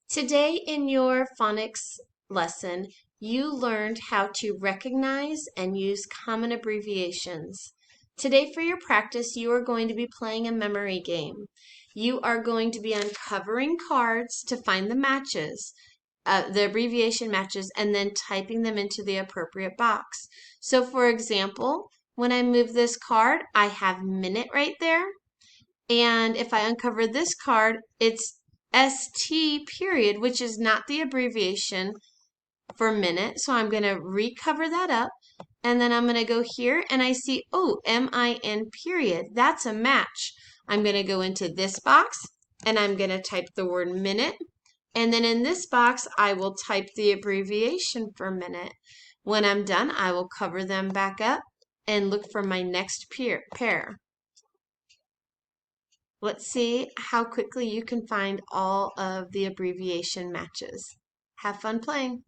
Today in your phonics lesson, you learned how to recognize and use common abbreviations. Today for your practice, you are going to be playing a memory game. You are going to be uncovering cards to find the matches, the abbreviation matches, and then typing them into the appropriate box. So for example, when I move this card, I have minute right there. And if I uncover this card, it's ST period, which is not the abbreviation for minute. So I'm going to recover that up. And then I'm going to go here and I see, oh, MIN period. That's a match. I'm going to go into this box and I'm going to type the word minute. And then in this box, I will type the abbreviation for minute. When I'm done, I will cover them back up and look for my next pair. Let's see how quickly you can find all of the abbreviation matches. Have fun playing.